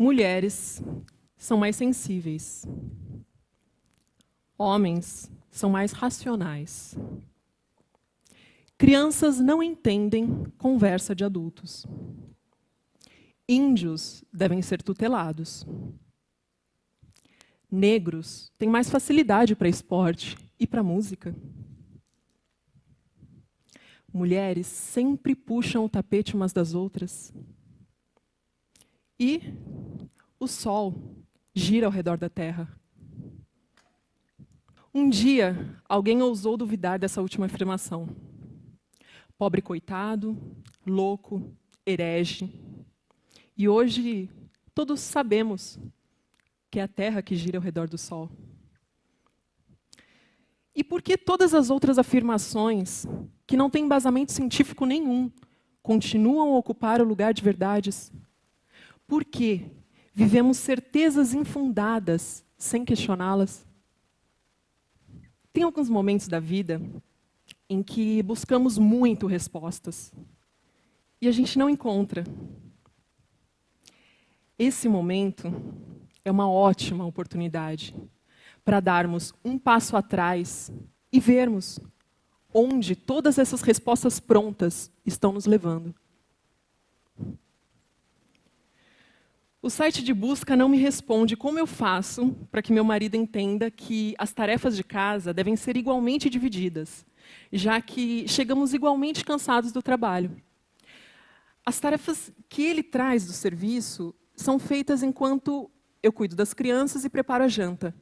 Mulheres são mais sensíveis. Homens são mais racionais. Crianças não entendem conversa de adultos. Índios devem ser tutelados. Negros têm mais facilidade para esporte e para música. Mulheres sempre puxam o tapete umas das outras. E o Sol gira ao redor da Terra. Um dia, alguém ousou duvidar dessa última afirmação. Pobre coitado, louco, herege. E hoje, todos sabemos que é a Terra que gira ao redor do Sol. E por que todas as outras afirmações, que não têm embasamento científico nenhum, continuam a ocupar o lugar de verdades? Por que vivemos certezas infundadas sem questioná-las? Tem alguns momentos da vida em que buscamos muito respostas e a gente não encontra. Esse momento é uma ótima oportunidade para darmos um passo atrás e vermos onde todas essas respostas prontas estão nos levando. O site de busca não me responde como eu faço para que meu marido entenda que as tarefas de casa devem ser igualmente divididas, já que chegamos igualmente cansados do trabalho. As tarefas que ele traz do serviço são feitas enquanto eu cuido das crianças e preparo a janta.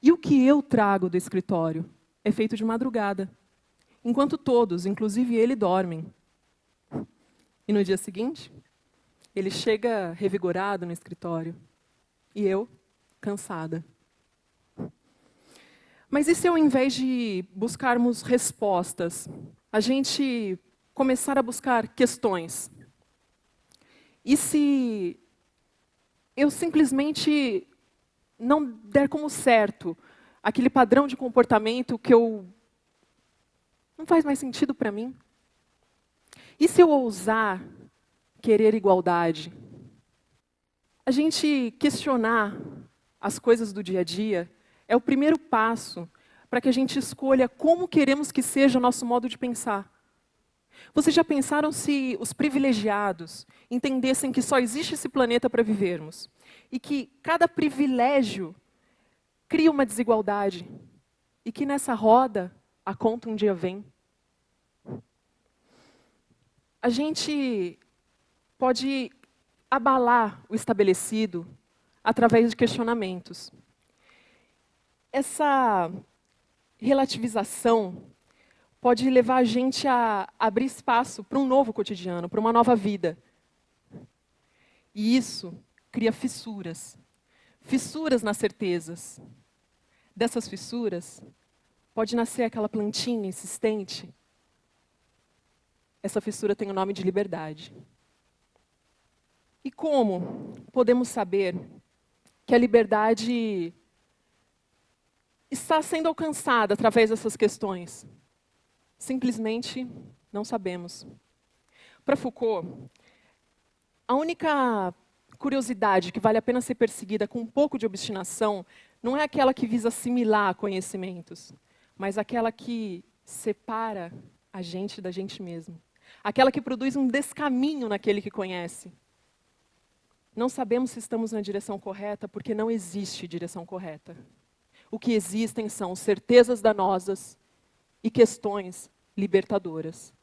E o que eu trago do escritório é feito de madrugada, enquanto todos, inclusive ele, dormem. E no dia seguinte, ele chega revigorado no escritório e eu, cansada. Mas e se ao invés de buscarmos respostas, a gente começar a buscar questões? E se eu simplesmente não der como certo aquele padrão de comportamento que não faz mais sentido para mim? E se eu ousar querer igualdade? A gente questionar as coisas do dia a dia é o primeiro passo para que a gente escolha como queremos que seja o nosso modo de pensar. Vocês já pensaram se os privilegiados entendessem que só existe esse planeta para vivermos e que cada privilégio cria uma desigualdade e que nessa roda a conta um dia vem? A gente pode abalar o estabelecido através de questionamentos. Essa relativização pode levar a gente a abrir espaço para um novo cotidiano, para uma nova vida. E isso cria fissuras. Fissuras nas certezas. Dessas fissuras, pode nascer aquela plantinha insistente. Essa fissura tem o nome de liberdade. E como podemos saber que a liberdade está sendo alcançada através dessas questões? Simplesmente não sabemos. Para Foucault, a única curiosidade que vale a pena ser perseguida com um pouco de obstinação não é aquela que visa assimilar conhecimentos, mas aquela que separa a gente da gente mesmo. Aquela que produz um descaminho naquele que conhece. Não sabemos se estamos na direção correta porque não existe direção correta. O que existem são certezas danosas e questões libertadoras.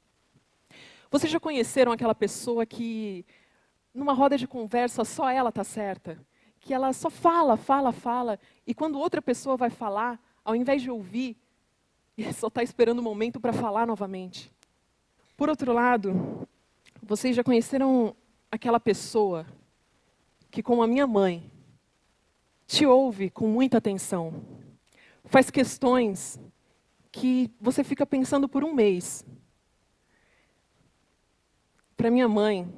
Vocês já conheceram aquela pessoa que, numa roda de conversa, só ela está certa? Que ela só fala, e quando outra pessoa vai falar, ao invés de ouvir, só está esperando o momento para falar novamente. Por outro lado, vocês já conheceram aquela pessoa que, como a minha mãe, te ouve com muita atenção, faz questões que você fica pensando por um mês. Para minha mãe,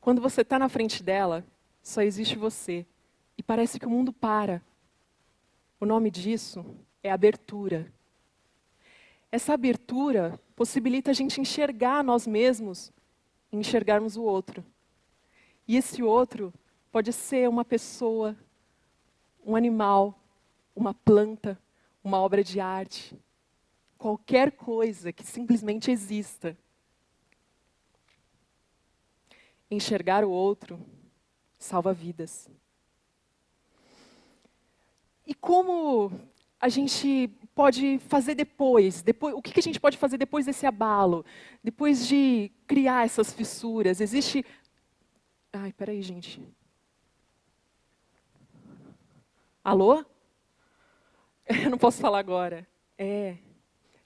quando você está na frente dela, só existe você. E parece que o mundo para. O nome disso é abertura. Essa abertura possibilita a gente enxergar nós mesmos e enxergarmos o outro. E esse outro pode ser uma pessoa, um animal, uma planta, uma obra de arte, qualquer coisa que simplesmente exista. Enxergar o outro salva vidas. E como a gente pode fazer depois, o que a gente pode fazer depois desse abalo? Depois de criar essas fissuras? Existe... Ai, peraí, gente. Alô? Eu não posso falar agora.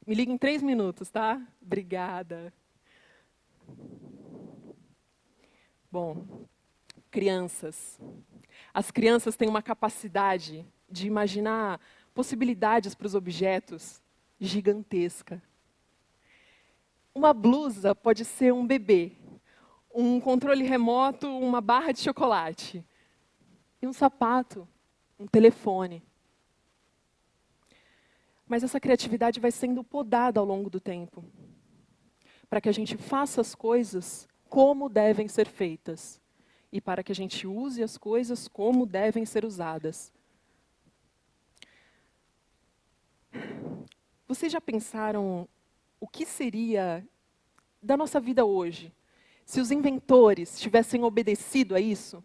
Me liga em 3 minutos, tá? Obrigada. Bom, crianças. As crianças têm uma capacidade de imaginar possibilidades para os objetos gigantesca. Uma blusa pode ser um bebê, um controle remoto, uma barra de chocolate. E um sapato, um telefone. Mas essa criatividade vai sendo podada ao longo do tempo, para que a gente faça as coisas como devem ser feitas, e para que a gente use as coisas como devem ser usadas. Vocês já pensaram o que seria da nossa vida hoje, se os inventores tivessem obedecido a isso?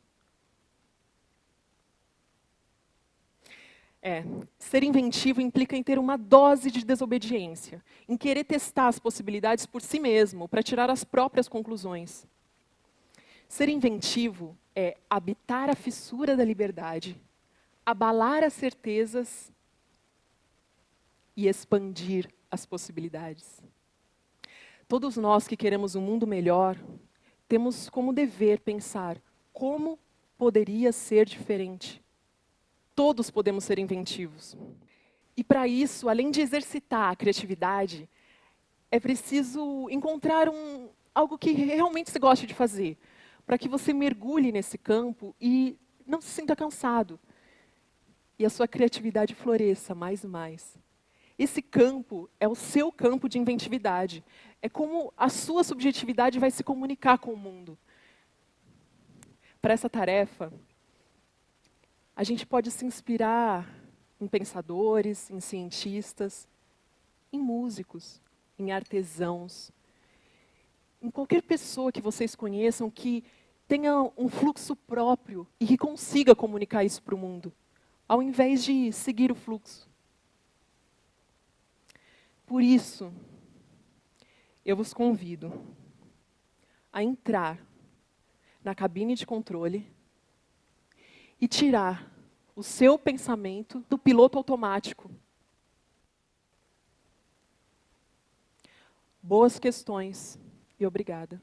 Ser inventivo implica em ter uma dose de desobediência, em querer testar as possibilidades por si mesmo, para tirar as próprias conclusões. Ser inventivo é habitar a fissura da liberdade, abalar as certezas e expandir as possibilidades. Todos nós que queremos um mundo melhor, temos como dever pensar como poderia ser diferente. Todos podemos ser inventivos. E para isso, além de exercitar a criatividade, é preciso encontrar algo que realmente você goste de fazer, para que você mergulhe nesse campo e não se sinta cansado. E a sua criatividade floresça mais e mais. Esse campo é o seu campo de inventividade. É como a sua subjetividade vai se comunicar com o mundo. Para essa tarefa, a gente pode se inspirar em pensadores, em cientistas, em músicos, em artesãos, em qualquer pessoa que vocês conheçam que tenha um fluxo próprio e que consiga comunicar isso para o mundo, ao invés de seguir o fluxo. Por isso, eu vos convido a entrar na cabine de controle e tirar o seu pensamento do piloto automático. Boas questões e obrigada.